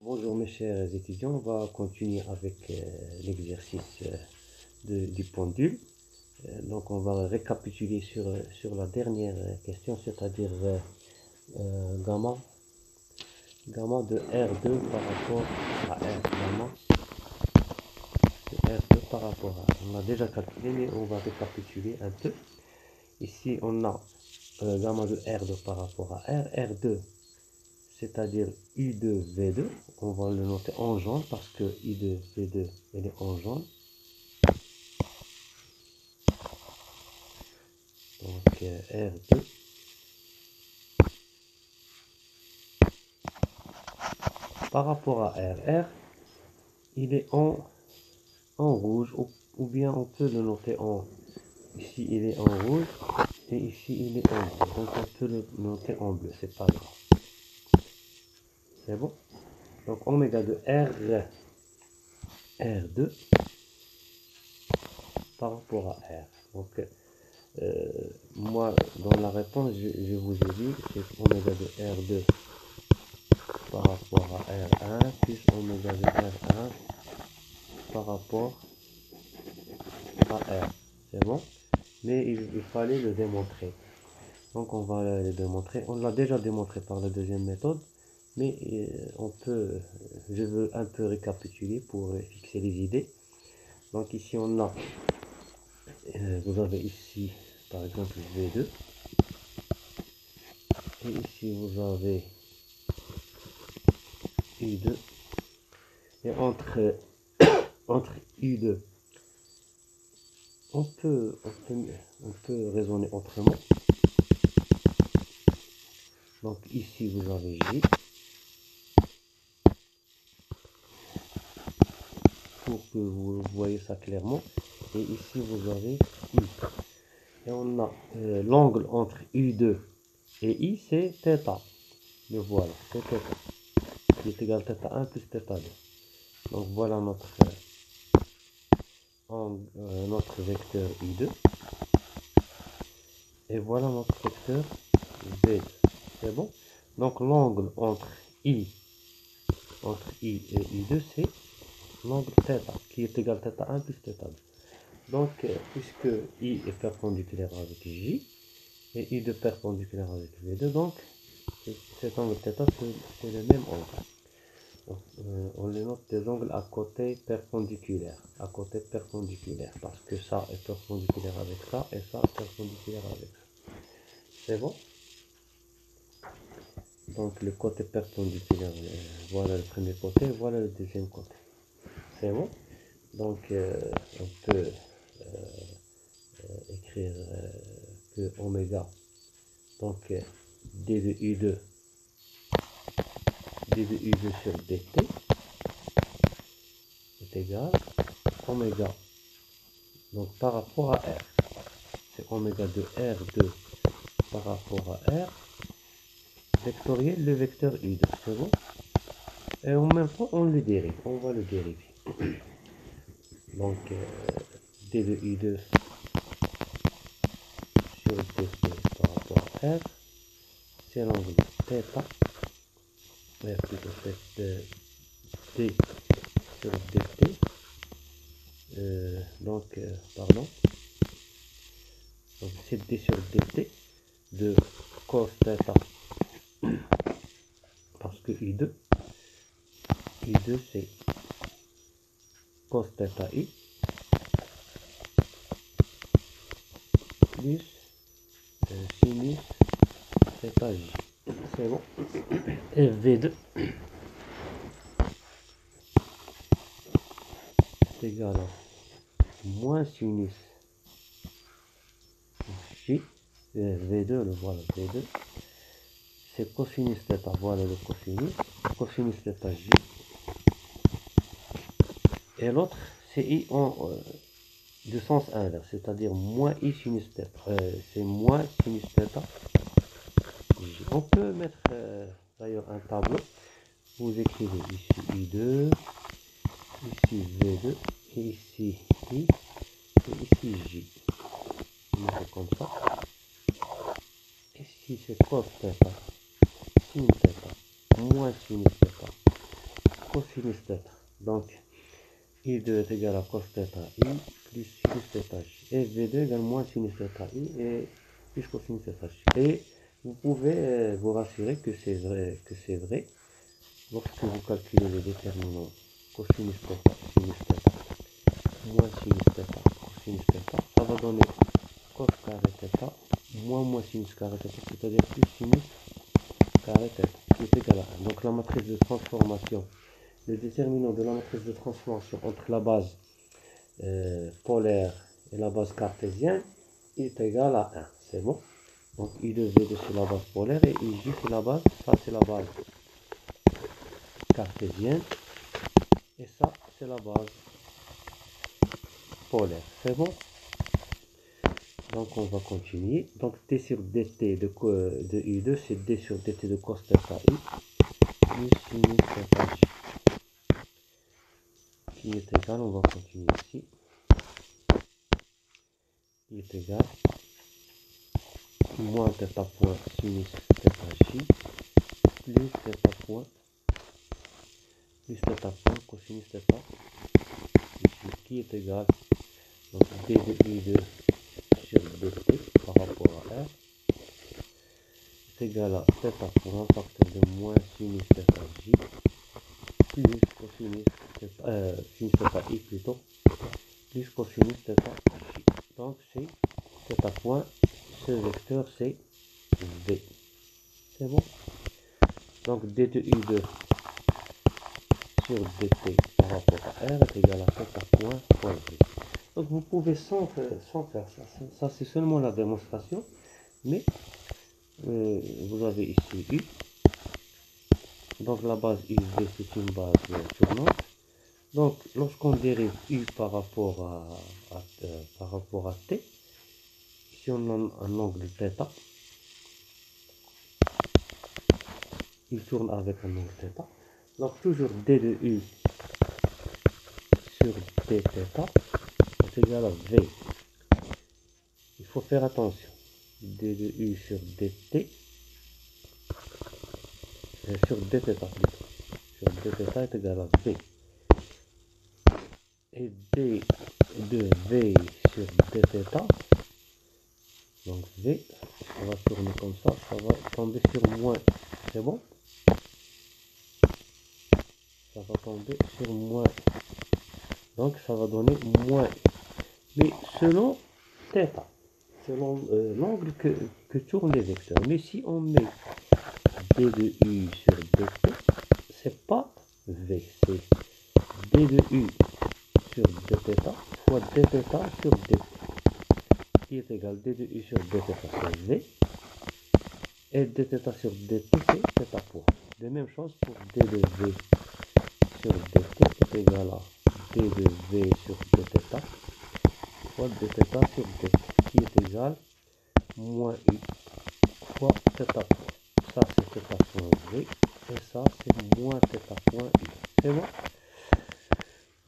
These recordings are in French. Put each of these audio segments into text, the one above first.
Bonjour mes chers étudiants, on va continuer avec l'exercice du pendule. Donc on va récapituler sur la dernière question, c'est-à-dire gamma, gamma de R2 par rapport à R, gamma de R2 par rapport à R. On a déjà calculé, mais on va récapituler un peu. Ici on a gamma de R2 par rapport à R, R2, c'est-à-dire U2V2, on va le noter en jaune parce que U2V2 elle est en jaune. Donc R2 par rapport à R, il est en rouge ou bien on peut le noter en, ici il est en rouge et ici il est en bleu, donc on peut le noter en bleu, c'est pas grave, c'est bon. Donc oméga de R2 par rapport à R. Donc moi dans la réponse je vous ai dit c'est oméga de R2 par rapport à R1 plus oméga de R1 par rapport à R, c'est bon, mais il fallait le démontrer, donc on va le démontrer. On l'a déjà démontré par la deuxième méthode, mais je veux un peu récapituler pour fixer les idées. Donc ici on a vous avez ici par exemple V2 et ici vous avez U2, et entre U2 on peut raisonner autrement. Donc ici vous avez J pour que vous voyez ça clairement, et ici vous avez I, et on a l'angle entre U2 et I, c'est θ, le voilà, c'est θ qui est égal à θ1 plus θ2. Donc voilà notre vecteur I2, et voilà notre vecteur V2, c'est bon. Donc l'angle entre I et I2, c'est l'angle θ qui est égal à θ1 plus θ2. Donc puisque I est perpendiculaire avec J et I2 perpendiculaire avec V2, donc cet angle θ c'est le même angle. On les note des angles à côté perpendiculaire, parce que ça est perpendiculaire avec ça et ça est perpendiculaire avec ça, c'est bon. Donc le côté perpendiculaire, voilà le premier côté, voilà le deuxième côté, c'est bon. Donc on peut écrire que oméga, donc d de U2 sur dt est égal oméga, donc par rapport à R, c'est oméga de R2 par rapport à R vectoriel le vecteur U2, c'est bon. Et en même temps on le dérive, on va le dériver. Donc d de U2 sur dt par rapport à R, c'est l'angle θ, plutôt c'est d sur dt, pardon, donc c'est d sur dt de cos θ, parce que I2 c'est cos θi plus sinus θj, c'est bon. Et V2 c'est égal à moins sinus J, V2, le voilà, V2 c'est cosinus θ, voilà le cosinus θj, et l'autre c'est I de sens inverse, c'est-à-dire moins I sinus θ, c'est moins sinus θ J. On peut mettre d'ailleurs un tableau, vous écrivez ici I2, ici V2, et ici I, et ici J, vous mettez comme ça. Ici c'est cos θ, sin θ, moins sinus θ, cosinus θ. Donc, I2 est égal à cos θ I plus sinus θ J. Et V2 égale moins sinus θ I et plus cosinus θ J. Et vous pouvez vous rassurer que c'est vrai, lorsque vous calculez les déterminants cosinus θ, sinus θ, moins sinus θ, cosinus θ, ça va donner cos carré θ, moins sinus carré θ, c'est-à-dire plus sinus carré θ, qui est égal à 1. Donc la matrice de transformation, le déterminant de la matrice de transformation entre la base polaire et la base cartésienne est égal à 1. C'est bon? Donc I2, V2 c'est la base polaire et IJ c'est la base, ça c'est la base cartésienne et ça c'est la base polaire. C'est bon? Donc on va continuer. Donc d sur dt de I2 c'est d sur dt de cos θ I plus sinus θ J qui est égal, on va continuer ici, qui est égal moins θ point sinus θ J plus θ point cosinus θ J qui est égal, donc d de I2 sur dt par rapport à R est égal à θ point facteur de moins sinus θ J plus cosinus sinus θ I plutôt, plus cosinus θ J. Donc c'est θ point, ce vecteur c'est V. C'est bon? Donc d de I2 sur dt par rapport à R est égal à θ point fois V. Donc vous pouvez sans faire ça, ça c'est seulement la démonstration, mais vous avez ici U. Donc la base UV c'est une base tournante. Donc lorsqu'on dérive U par rapport à T, ici on a un angle θ, il tourne avec un angle θ. Donc toujours d de U sur dθ est égal à V. Il faut faire attention. D de U sur dt, sur dθ plutôt, sur dθ est égal à V. Et d de V sur dθ, donc V, ça va tourner comme ça va tomber sur moins. C'est bon? Ça va tomber sur moins. Donc ça va donner moins. Mais selon θ, selon l'angle que tournent les vecteurs. Mais si on met d de U sur dt, c'est pas V, c'est d de U sur dθ fois dθ sur dt, qui est égal d de U sur dθ c'est V, et dθ sur dt c'est θ point. De même chose pour d de V sur dt est égal à d de V sur dθ fois dθ sur dt, qui est égal moins U fois θ point. Ça c'est θ point V, et ça c'est moins θ point U. C'est bon?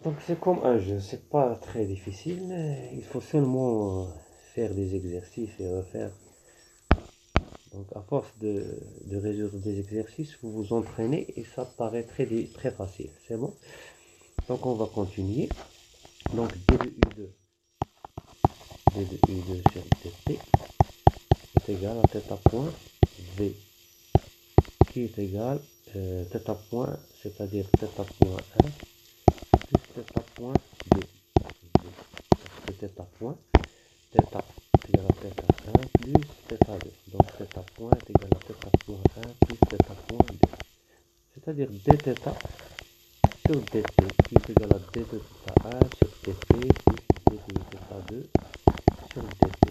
Donc c'est comme un jeu, c'est pas très difficile, mais il faut seulement faire des exercices et refaire. Donc à force de résoudre des exercices, vous vous entraînez et ça paraît très facile. C'est bon? Donc on va continuer. Donc d de U2 sur dt est égal à θ point V, qui est égal θ point, c'est-à-dire θ point 1 plus θ point 2. Parce que θ point, θ est égal à θ1 plus θ2. Donc θ point est égal à θ point 1 plus θ point 2. C'est-à-dire dθ sur dt, qui est égal à d de θ1 sur dt plus d de θ2 sur dt,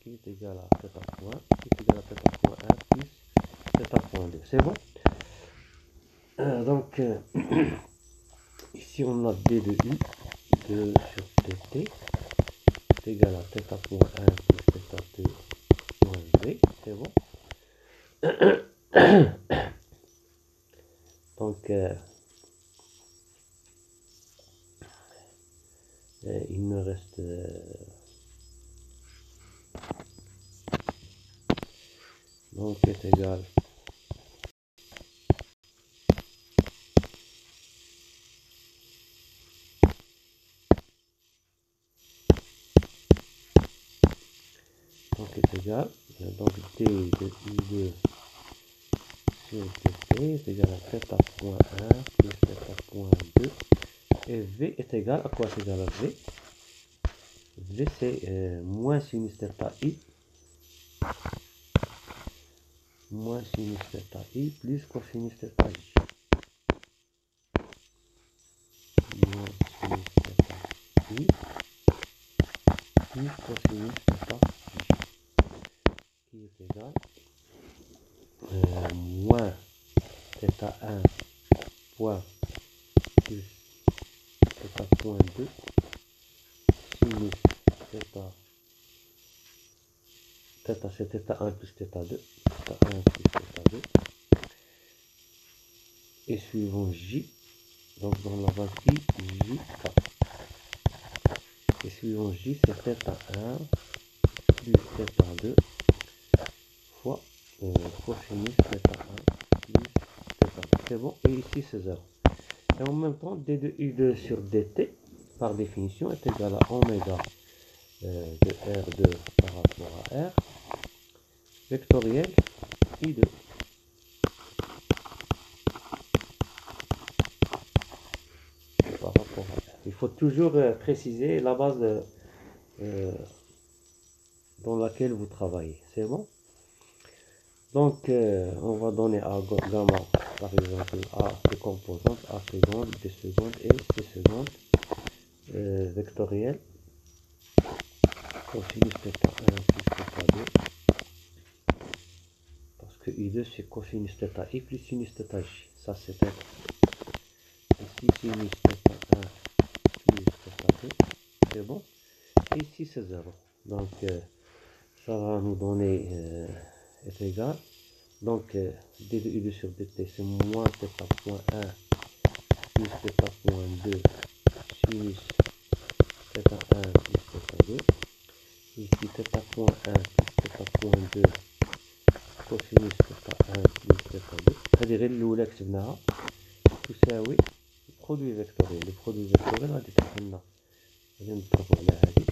qui est égal à θ point, qui est égal à θ point 1 plus θ point 2. C'est bon? Donc ici on a d de U 2 sur dt est égal à θ point 1 plus θ2 moins V. C'est bon? Donc il me reste donc est égal est égal, donc d de I2 sur dt est égal à θ point 1 plus θ point 2. Et V est égal à quoi? C'est égal à V. V c'est moins sinus θ I moins sinus θ I plus cosinus θ J. Moins sinus θ I plus cosinus θ J. Qui est égal moins θ1 point plus θ point 2 sinus θ c'est θ1 plus θ2 θ1 plus θ2 et suivant J, donc dans la base I, J, K. Et suivant J, c'est θ1 plus θ2 fois cosinus θ1 plus θ2. C'est bon, et ici c'est 0. Et en même temps, d de I2 sur dt, par définition, est égal à oméga de R2 par rapport à R, vectoriel I2. Par rapport à R. Il faut toujours préciser la base dans laquelle vous travaillez. C'est bon? Donc, on va donner à gamma, par exemple, A de composante, A seconde, B seconde et C seconde, vectoriel, cosinus θ1 plus θ2, parce que I2 c'est cosinus θi plus sinus θj, ça c'est θ. Ici sinus θ1 plus θ2, c'est bon, et ici c'est 0. Donc, ça va nous donner est égal. Donc, d de I2 sur dt, c'est moins θ point 1 plus θ point 2 sinus θ1 plus θ2. Ici, θ point 1 plus θ point 2 cosinus θ1 plus θ2. هذه غير الأولى كتبناها تساوي البرودوي فيكتوريال. البرودوي فيكتوريال غادي تعطي لنا، غادي نضربو على هذه،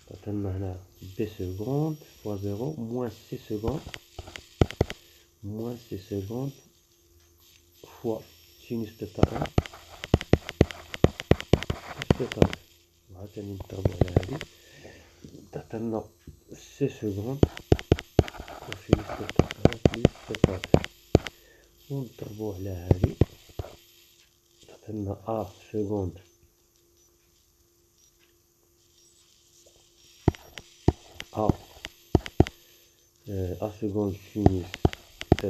تعطي لنا هنا b seconde fois 0 moins c seconde fois sinus θ1 plus θ2. عاوتاني نضربو على هذه، تعطي لنا c seconde cosinus θ1 plus θ2. ونضربو على هذه، تعطي لنا a seconde a seconde sinus θ.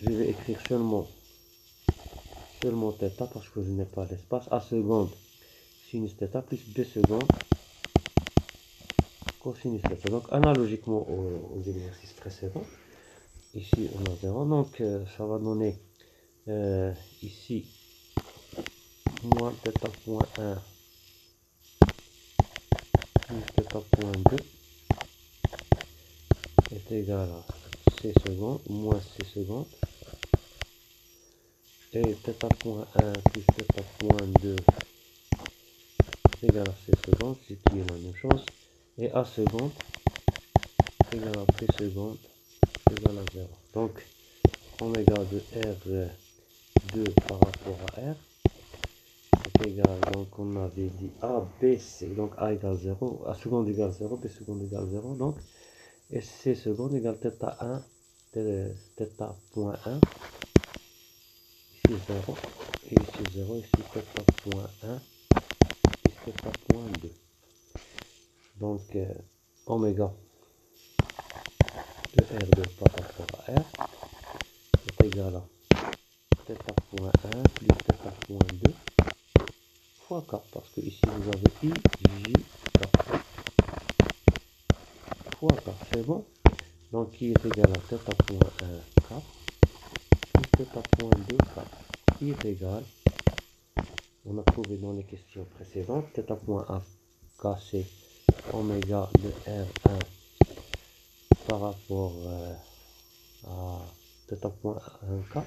Je vais écrire seulement θ parce que je n'ai pas d'espace. A seconde sinus θ plus b seconde cosinus θ. Donc analogiquement aux exercices précédents, ici on a 0. Donc ça va donner ici moins θ point 1 plus θ point 2 est égal à c seconde moins c seconde, et θ point 1 plus θ point 2 est égal à c seconde, ce qui est la même chose, et a seconde est égal à b seconde égal à 0. Donc oméga de R2 par rapport à R est égal, donc on avait dit A, B, C, donc A égale 0, A seconde égale 0, B seconde égale 0, donc et C seconde égale θ1, θ point 1, ici 0, et ici 0, ici θ point 1, ici θ point 2. Donc oméga de R2 par rapport à R est égal à θ point 1 plus θ point 2 fois K, parce que ici vous avez I, J, K fois K, c'est bon. Donc qui est égal à θ point 1 K plus θ point 2 K, qui est égal, on a trouvé dans les questions précédentes, θ point 1 K c'est oméga de R1 par rapport à θ point 1 K,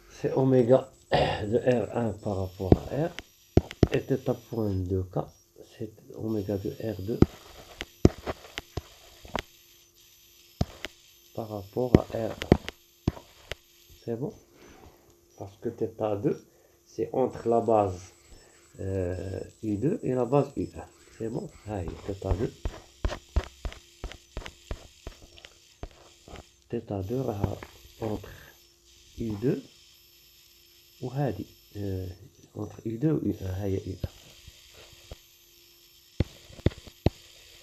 c'est oméga de R1 par rapport à R, et θ point 2K, c'est oméga de R2 par rapport à R1. C'est bon? Parce que θ2, c'est entre la base U2 et la base U1. C'est bon? Allez, θ2. θ2 entre U2 ou هادي entre U2 ou U1. هاي U1.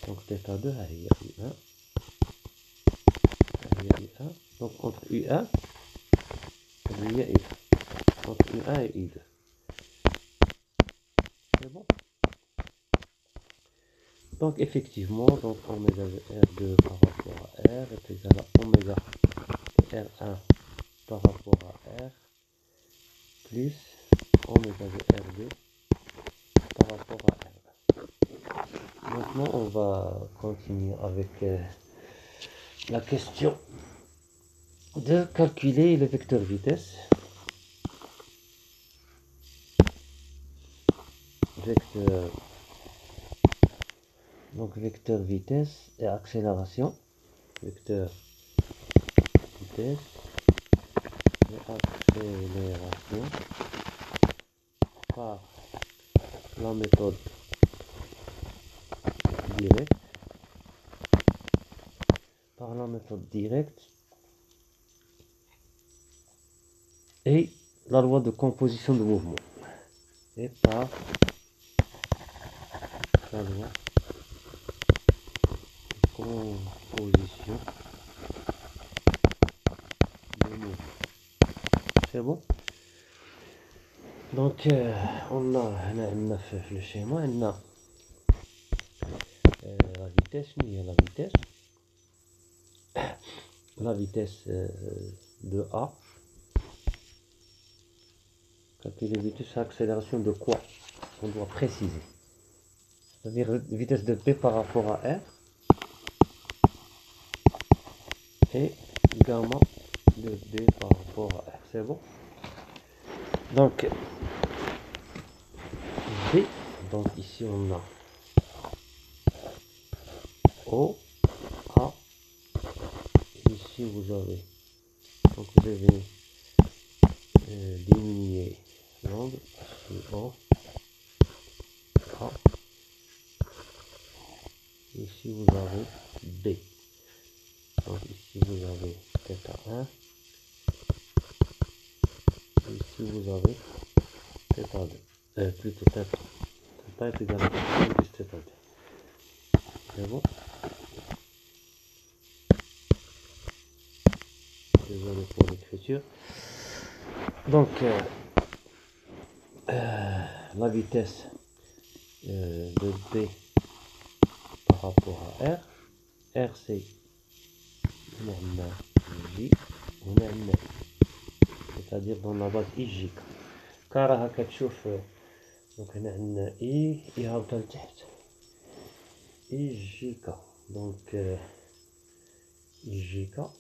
Donc θ2 هي U1. هي U1. Donc entre U1 et U1. Entre U1 et U2. C'est bon? Donc effectivement, donc oméga de R2 par rapport à R est égal à oméga R1 par rapport à R plus oméga de R2 par rapport à R1. Maintenant, on va continuer avec la question de calculer le vecteur vitesse. Vecteur vitesse et accélération. Vecteur vitesse et accélération par la méthode directe. Et la loi de composition de mouvement. Et par la loi de composition de mouvement. C'est bon? Donc on a le schéma, on a la vitesse, la vitesse de A. Calculer la vitesse accélération de quoi? On doit préciser. C'est-à-dire la vitesse de B par rapport à R et gamma de B par rapport à R. C'est bon? Donc B, donc ici on a O, A, ici vous avez, donc vous devez diminuer l'angle, ici O, A, ici vous avez B, donc ici vous avez θ1, ici vous avez θ2, plutôt θ est égal à θ1 plus θ2. C'est bon? Désolé pour l'écriture. Donc la vitesse de B par rapport à R, R c'est J, c'est-à-dire dans la base IJ. كارها كتشوف دونك هنا عندنا اي هابطه لتحت إيجيكا، دونك إيجيكا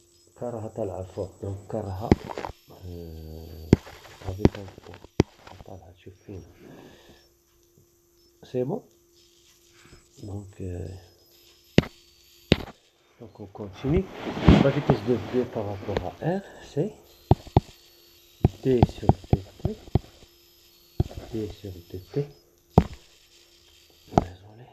كارها طالعة الفوق، دونك كارها افيك ان بو طالعة تشوف فينا. سي بون. Donc on continue. La vitesse de B par rapport à R, c'est D sur dt. D sur dt. Désolé.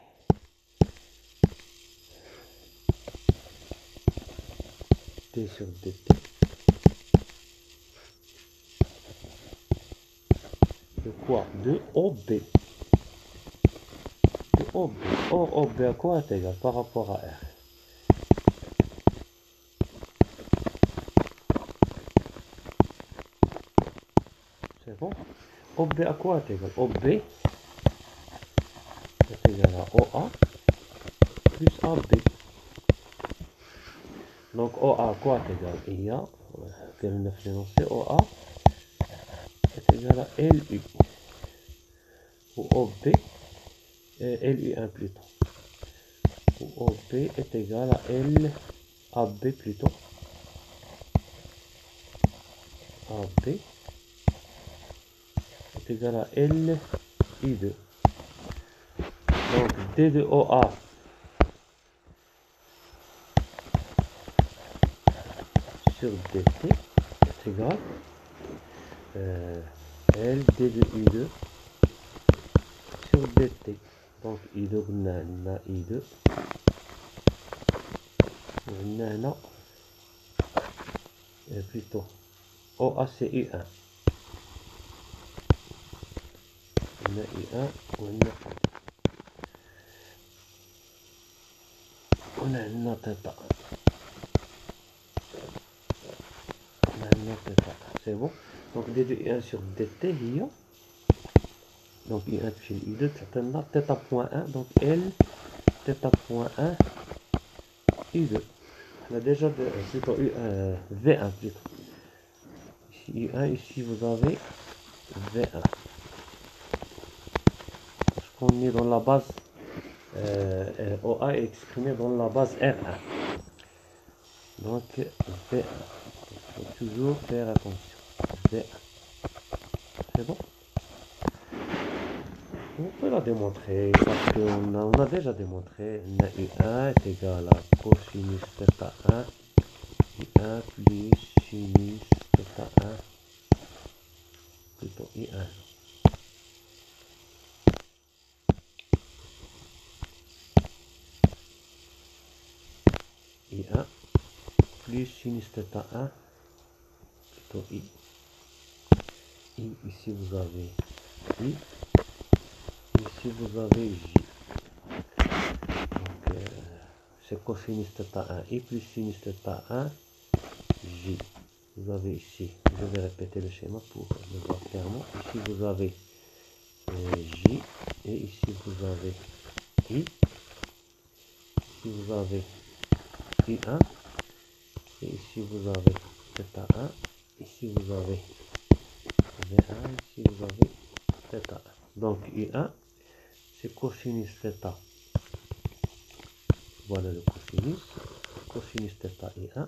D sur dt. De quoi? De OB. De OB. OB à quoi est égal par rapport à R? C'est bon? OB à quoi est égal? OB est égal à OA plus AB. Donc OA à quoi est égal? Il y a, quel neuf l'énoncé, OA est égal à LU. Ou OB, LU1 plutôt. Ou OB est égal à LAB plutôt. AB est égal à LU2. Donc D de OA sur dt est égal L d de I2 sur dt. Donc I2 on a I2 on a plutôt OA c'est I1 on a I1 on a une θ c'est bon. Donc d de I1 sur dt هي donc I1 touché I2 تعطينا θ point 1 donc L θ point 1 I2 on a déjà plutôt V1 plutôt ici I1 ici vous avez V1 parce qu'on est dans la base OA est exprimé dans la base R1 donc V1 il faut toujours faire attention V1 c'est bon. On peut la démontrer parce qu'on a déjà démontré I1 est égal à cosinus θ1 I1 plus sinus θ1 plutôt I1 I1 plus sinus θ1 plutôt I. Ici vous avez I. Ici vous avez J. Donc c'est cosinus θ1 I plus sinus θ1 J. Vous avez ici, je vais répéter le schéma pour le voir clairement. Ici vous avez J et ici vous avez I. Ici vous avez I1 et ici vous avez θ1. Ici vous avez V1, ici vous avez θ1. Donc I1 c'est cosinus θ. Voilà le cosinus. Cosinus θ I1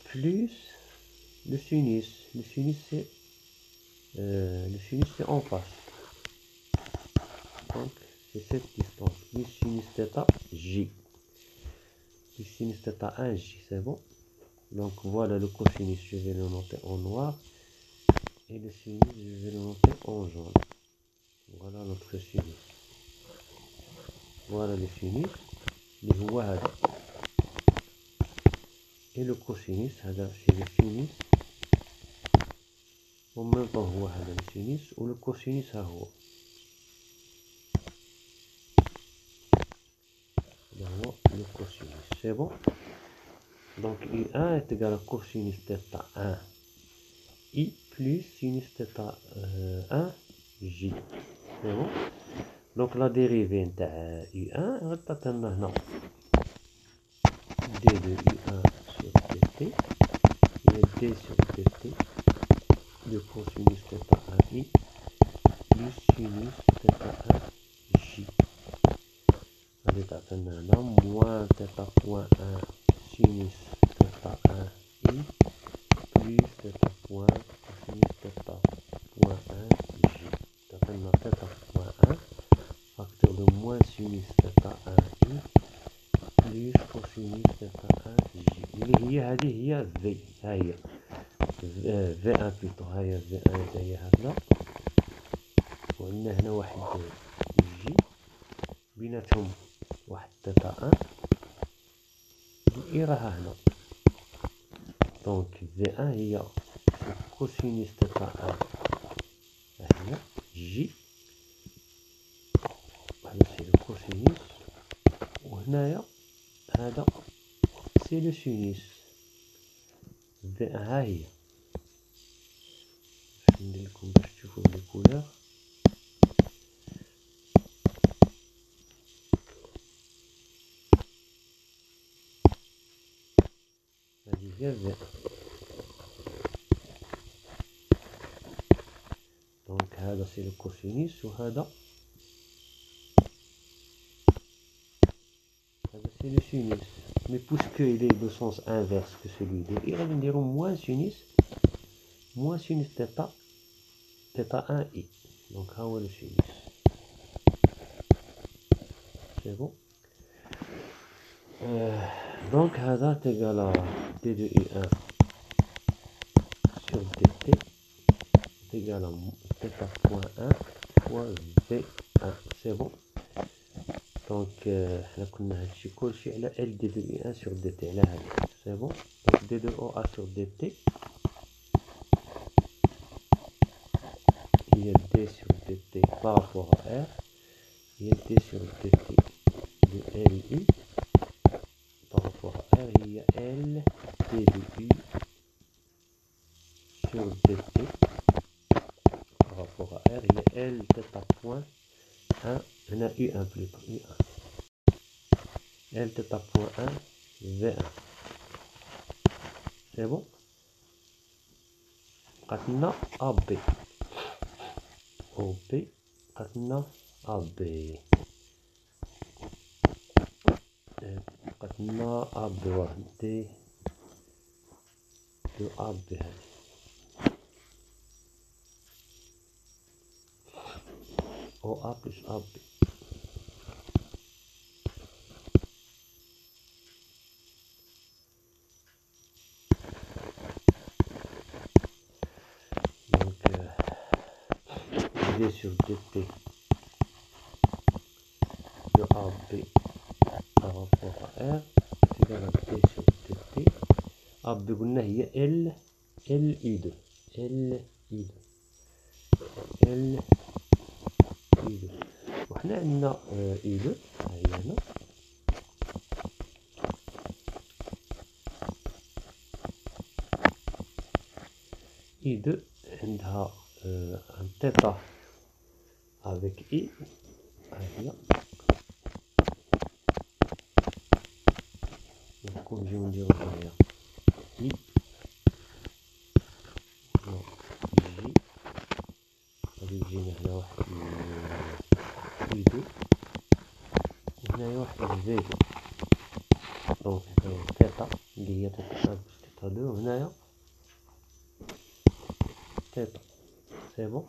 plus le sinus. Le sinus c'est en face. Donc c'est cette distance. Plus sinus θ J. Plus sinus θ1 J, c'est bon. Donc voilà le cosinus, je vais le noter en noir. Et le sinus, je vais le noter en jaune. Voilà notre sinus. Voilà le sinus. Et le cosinus, c'est le sinus. En même temps, le sinus ou le cosinus. Le cosinus, c'est bon. Donc I1 est égal à cosinus θ1 I plus sinus θ1 J. C'est bon. Donc la dérivée de I1 غتعطينا d de I1 sur dt et d sur dt de cosinus θ1 I plus sinus θ1 J. غادي تعطينا هنا moins θ point 1 sinus θ1 I plus θ point cosinus θ point 1 J. تعطينا θ point 1 facteur de moins sinus θ1 I plus cosinus θ1 J. اللي هي V. ها هي V1 بلوتو. ها هي V1 هي هكذا. وعندنا هنا واحد J بيناتهم واحد θ1 I راها هنا. دونك V1 هي كوسينوس θ1 هنا J. هذا سي لو كوسينوس وهنايا هذا سي لو سينوس. V1 ها هي. ندير لكم باش تشوفوا لي كولور. هذه هي V1. دونك هذا سي لو كوسينوس وهذا c'est le sinus. Mais puisqu'il est de sens inverse que celui de I, on va dire moins sinus θ, θ1 I. Donc, là, on a le sinus. C'est bon. Donc, هذا égal à d de I1 sur dt est égal à θ point 1 fois V1. C'est bon. Donc, احنا كنا هادشي كلشي على L d de I1 sur dt على هذا. C'est bon. Donc, d de OA sur dt il y a d sur dt par rapport à R. Il y a d sur dt de LU par rapport à R. Il y a L d de U sur dt par rapport à R. Il y a L θ point 1. On a U1 plutôt. U1. L θ point 1 V1. C'est bon. قتلنا AB. OB قتلنا AB. قتلنا AB واحد دي دو AB هذه. OA plus AB. Donc d sur dt de AB par rapport à R est égal à d sur dt. AB قلنا هي L U2 L U2 L U2 وحنا عندنا U2 ها هي هنا. I2 عندها un θ avec I ها هي. نكون نجيو نديرو هنايا I جي غادي يجينا هنا واحد I2 وهنايا واحد V2. دونك هنايا ثيتا اللي هي ثيتا 1 بلس ثيتا 2 وهنايا ثيتا. سي بون.